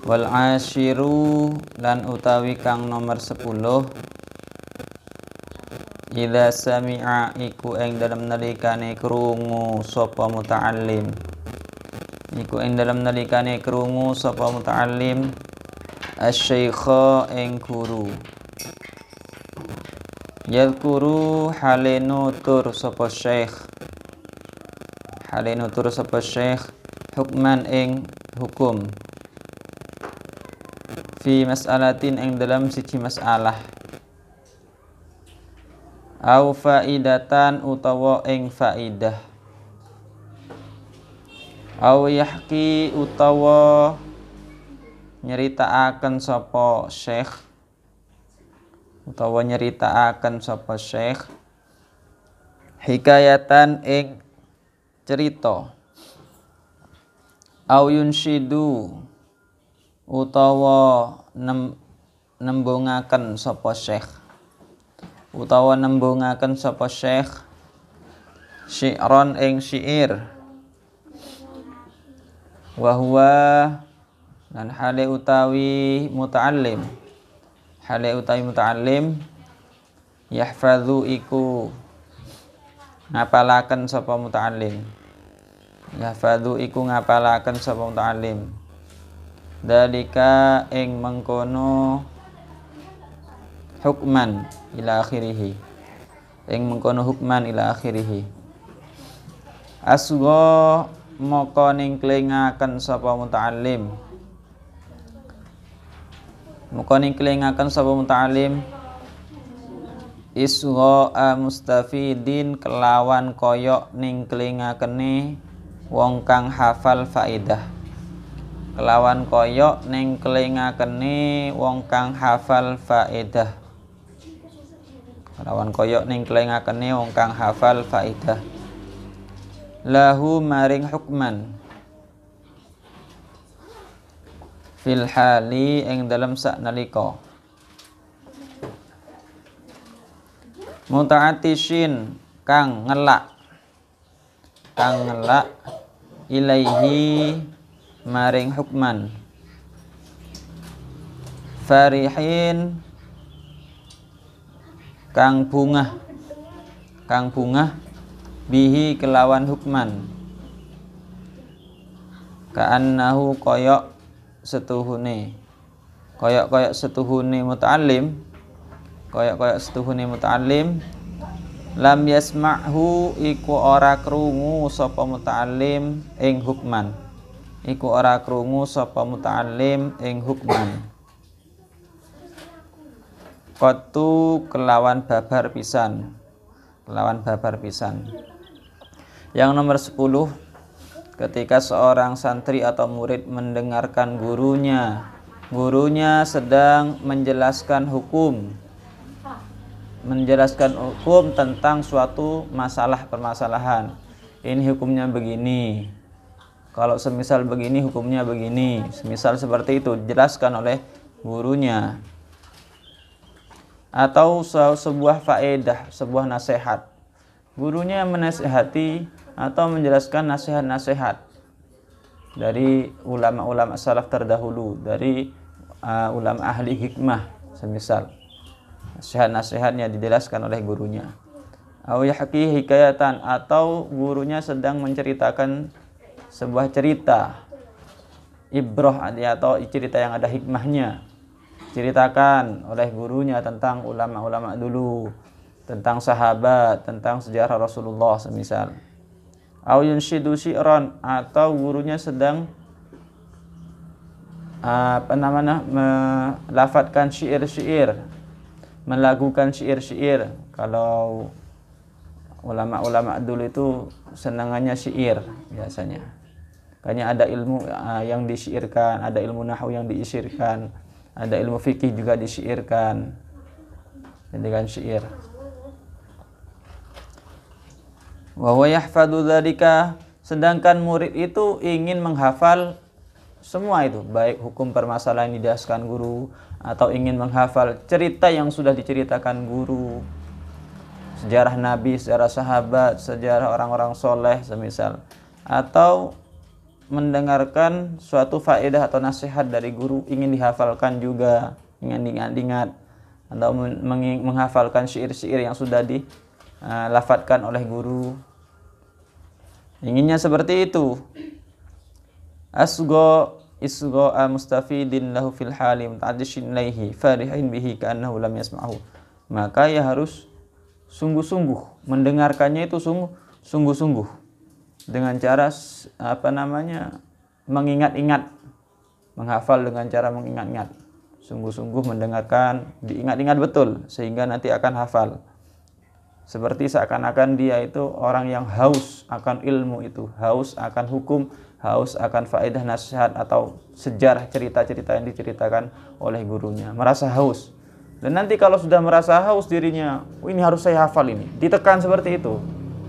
Wal ashiru lan utawi kang nomor 10 idza sami'a iku ing dalam nalikane krungu sapa muta'allim asy-syaikha ing guru yadhkuru halenutur sapa syekh hukman ing hukum fi mas'alatin ing dalam siji masalah au faidatan utawa ing faidah au yahki utawa nyeritaaken sapa syekh hikayatan ing cerita au yunshidu utawa nembungaken sapa syekh syi'ron ing syair wa huwa lan hale utawi muta'allim yahfadzu iku ngapalaken sapa muta'allim dalika ing mengkono hukman ila akhirih asgha moko ning kelingaken sapa muta'allim isgha mustafidin kelawan koyok ning kelingakene wong kang hafal faidah lahu maring hukman fil hali ing dalam saknalika muta'atishin kang ngelak ilaihi maring hukman farihin kang bungah bihi kelawan hukman ka'annahu koyok setuhune muta'allim lam yasma'hu iku ora krungu sapa muta'allim ing hukman qatu kelawan babar pisan. Yang nomor 10, ketika seorang santri atau murid mendengarkan gurunya sedang menjelaskan hukum tentang suatu permasalahan. Ini hukumnya begini. Kalau semisal begini hukumnya begini. Semisal seperti itu dijelaskan oleh gurunya. Atau sebuah faedah, sebuah nasihat. Gurunya menasihati atau menjelaskan nasihat-nasihat dari ulama-ulama salaf terdahulu, dari ulama ahli hikmah semisal. Nasihat-nasihatnya dijelaskan oleh gurunya. Au yahki hikayatan, atau gurunya sedang menceritakan sebuah cerita ibrah atau cerita yang ada hikmahnya. Ceritakan oleh gurunya tentang ulama-ulama dulu, tentang sahabat, tentang sejarah Rasulullah semisal. Au yunshidu syi'ran, atau gurunya sedang melafatkan syair-syair, melakukan syair-syair. Kalau ulama-ulama dulu itu senangannya syair biasanya. Kayaknya ada ilmu yang disyairkan, ada ilmu nahwu yang disyairkan, ada ilmu fikih juga disyairkan dengan syair. Wa huwa yahfadzu dzalika, sedangkan murid itu ingin menghafal semua itu, baik hukum permasalahan yang dijelaskan guru atau ingin menghafal cerita yang sudah diceritakan guru, sejarah Nabi, sejarah sahabat, sejarah orang-orang soleh semisal, atau mendengarkan suatu faedah atau nasihat dari guru, ingin dihafalkan juga, ingin diingat-ingat, atau menghafalkan syair-syair yang sudah dilafadzkan oleh guru. Inginnya seperti itu. Isgo mustafidin lahu fil halim ta'dishin ilaihi farihin bihi ka'annahu lam yasma'hu. Maka ya harus sungguh-sungguh mendengarkannya, itu sungguh-sungguh dengan cara mengingat-ingat, menghafal dengan cara mengingat-ingat, sungguh-sungguh mendengarkan, diingat-ingat betul sehingga nanti akan hafal. Seperti seakan-akan dia itu orang yang haus akan ilmu itu, haus akan hukum, haus akan faedah nasihat atau sejarah cerita-cerita yang diceritakan oleh gurunya, merasa haus. Dan nanti kalau sudah merasa haus dirinya, ini harus saya hafal ini, ditekan seperti itu,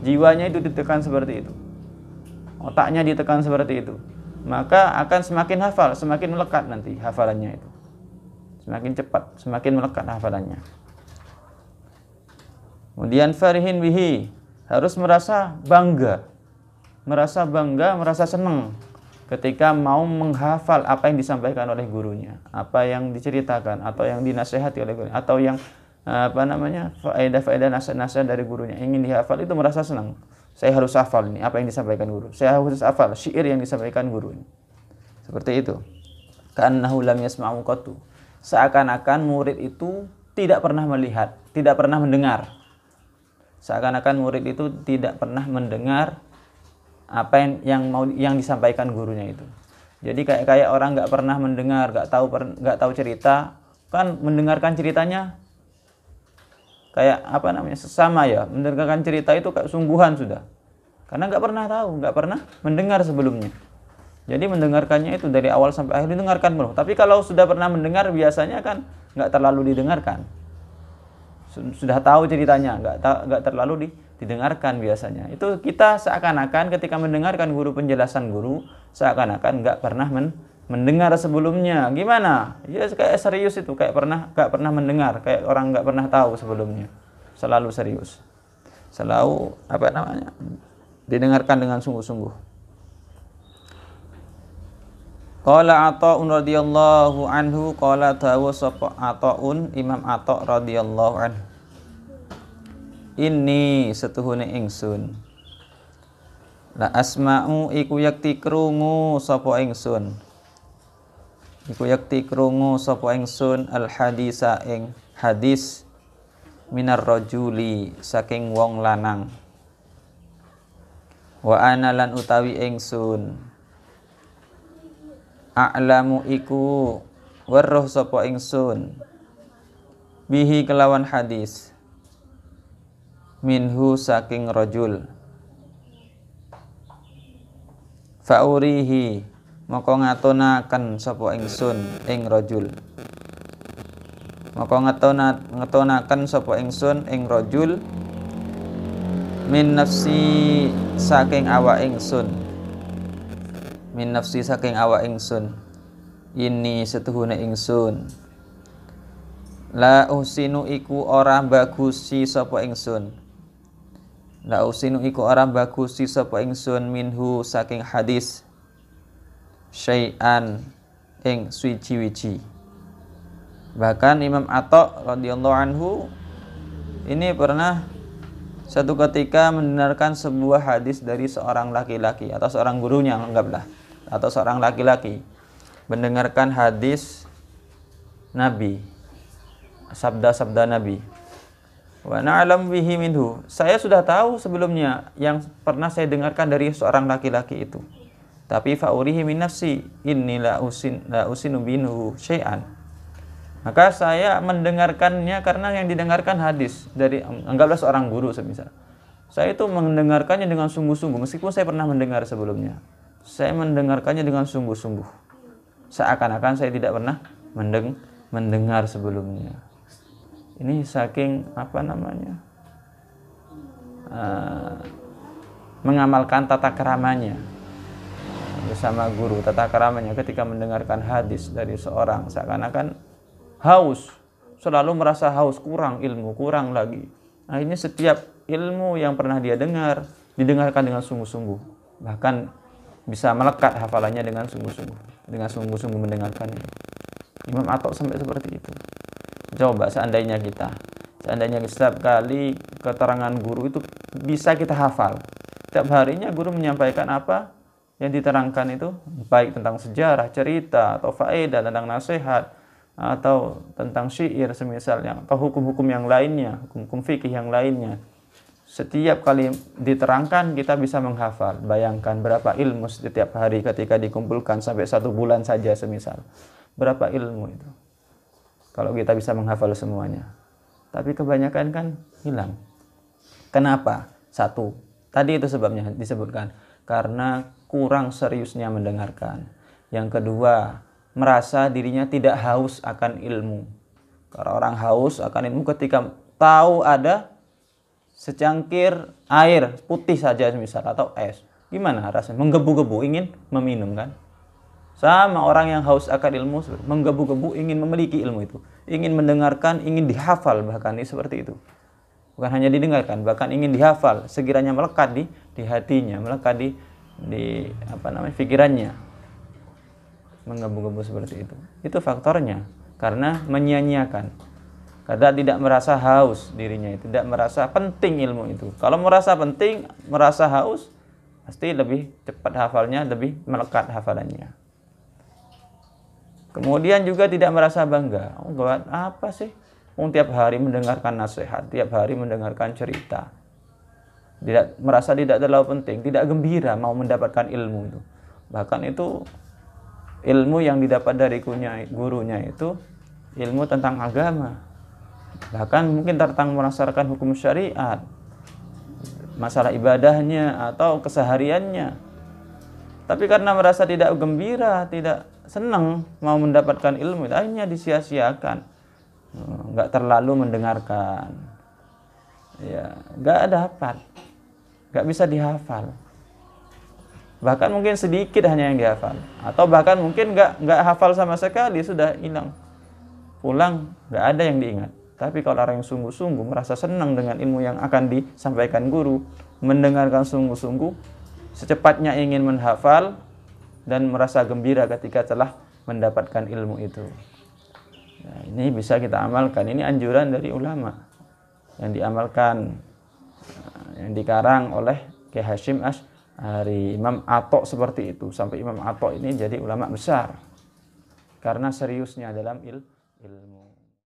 jiwanya itu ditekan seperti itu, otaknya ditekan seperti itu, maka akan semakin hafal, semakin melekat nanti hafalannya itu, semakin cepat, semakin melekat hafalannya. Kemudian farihin bihi, harus merasa bangga, merasa senang ketika mau menghafal apa yang disampaikan oleh gurunya, apa yang diceritakan atau yang dinasihati oleh gurunya, atau yang faedah-faedah nasihat dari gurunya ingin dihafal, itu merasa senang. Saya harus hafal ini apa yang disampaikan guru. Saya harus hafal syair yang disampaikan guru ini. Seperti itu. Ka'annahu lam yasma'u qattu. Seakan-akan murid itu tidak pernah melihat, tidak pernah mendengar. Seakan-akan murid itu tidak pernah mendengar apa yang disampaikan gurunya itu. Jadi kayak orang nggak pernah mendengar, nggak tahu cerita, kan mendengarkan ceritanya kayak sesama ya, mendengarkan cerita itu kayak sungguhan sudah, karena nggak pernah tahu, nggak pernah mendengar sebelumnya. Jadi mendengarkannya itu dari awal sampai akhir didengarkan penuh. Tapi kalau sudah pernah mendengar biasanya kan nggak terlalu didengarkan. Sudah tahu ceritanya, nggak terlalu didengarkan biasanya. Itu kita seakan-akan ketika mendengarkan guru, penjelasan guru, seakan-akan nggak pernah mendengar sebelumnya. Gimana? Ya kayak serius itu, kayak nggak pernah mendengar, kayak orang nggak pernah tahu sebelumnya. Selalu serius, selalu didengarkan dengan sungguh-sungguh. Qala Ata'un radhiyallahu anhu, qala dawu sapa Ata'un, Imam Ata' radhiyallahu anhu, inni setuhune ingsun, la asma'u iku yakti krungu sapa ingsun, al hadisa ing hadis, minar rajuli saking wong lanang, wa ana lan utawi ingsun, a'lamu iku weruh sapa ingsun, bihi kelawan hadis, minhu saking rajul, faurihi moko ngatonaken sapa ingsun ing rajul, moko ngatonaken sapa ingsun ing rajul, min nafsi saking awak ingsun, ini setuhune ingsun, la usinu iku ora bagusi sapa ingsun, minhu saking hadis, syai'an ing suci-wici. Bahkan Imam Ata' radhiyallahu anhu ini pernah satu ketika mendengarkan sebuah hadis dari seorang laki-laki atau seorang gurunya, anggaplah, atau seorang laki-laki mendengarkan hadis Nabi, sabda-sabda Nabi. Wa na'lam bihi minhu, saya sudah tahu sebelumnya yang pernah saya dengarkan dari seorang laki-laki itu. Tapi fa'urihi min nafsi, inni la usinu minhu syai'an. Maka saya mendengarkannya karena yang didengarkan hadis dari, anggaplah seorang guru semisal. Saya itu mendengarkannya dengan sungguh-sungguh, meskipun saya pernah mendengar sebelumnya. Saya mendengarkannya dengan sungguh-sungguh, seakan-akan saya tidak pernah mendengar sebelumnya. Ini saking mengamalkan tata keramanya bersama guru, tata keramanya ketika mendengarkan hadis dari seorang, seakan-akan haus, selalu merasa haus, kurang ilmu, kurang lagi. Akhirnya setiap ilmu yang pernah dia dengar didengarkan dengan sungguh-sungguh, bahkan bisa melekat hafalannya dengan sungguh-sungguh mendengarkan itu. Imam Atok sampai seperti itu. Coba seandainya setiap kali keterangan guru itu bisa kita hafal. Setiap harinya guru menyampaikan apa yang diterangkan itu, baik tentang sejarah, cerita, atau faedah, tentang nasihat, atau tentang syair semisalnya, atau hukum-hukum yang lainnya, hukum-hukum fikih yang lainnya. Setiap kali diterangkan kita bisa menghafal. Bayangkan berapa ilmu setiap hari ketika dikumpulkan sampai 1 bulan saja semisal. Berapa ilmu itu kalau kita bisa menghafal semuanya. Tapi kebanyakan kan hilang. Kenapa? Satu, tadi itu sebabnya disebutkan, karena kurang seriusnya mendengarkan. Yang kedua, merasa dirinya tidak haus akan ilmu. Kalau orang haus akan ilmu ketika tahu ada secangkir air putih saja misal atau es, gimana rasanya? Menggebu-gebu ingin meminum kan? Sama orang yang haus akan ilmu, menggebu-gebu ingin memiliki ilmu itu, ingin mendengarkan, ingin dihafal, bahkan ini seperti itu. Bukan hanya didengarkan, bahkan ingin dihafal, sekiranya melekat di hatinya, melekat di pikirannya. Menggebu-gebu seperti itu. Itu faktornya, karena menyia-nyiakan. Karena tidak merasa haus dirinya itu, tidak merasa penting ilmu itu. Kalau merasa penting, merasa haus, pasti lebih cepat hafalnya, lebih melekat hafalannya. Kemudian juga tidak merasa bangga. Oh, buat apa sih? Tiap hari mendengarkan nasihat, tiap hari mendengarkan cerita. Merasa tidak terlalu penting, tidak gembira mau mendapatkan ilmu itu. Bahkan itu ilmu yang didapat dari gurunya itu ilmu tentang agama. Bahkan mungkin tentang melaksanakan hukum syariat, masalah ibadahnya atau kesehariannya. Tapi karena merasa tidak gembira, tidak senang mau mendapatkan ilmu, akhirnya disia-siakan. Nggak terlalu mendengarkan. Ya, nggak dapat. Nggak bisa dihafal. Bahkan mungkin sedikit hanya yang dihafal. Atau bahkan mungkin nggak hafal sama sekali, sudah hilang. Pulang, nggak ada yang diingat. Tapi kalau orang yang sungguh-sungguh merasa senang dengan ilmu yang akan disampaikan guru, mendengarkan sungguh-sungguh, secepatnya ingin menghafal, dan merasa gembira ketika telah mendapatkan ilmu itu. Nah, ini bisa kita amalkan. Ini anjuran dari ulama yang diamalkan, yang dikarang oleh Kiai Hasyim Asy'ari, Imam Atok seperti itu. Sampai Imam Atok ini jadi ulama besar karena seriusnya dalam ilmu.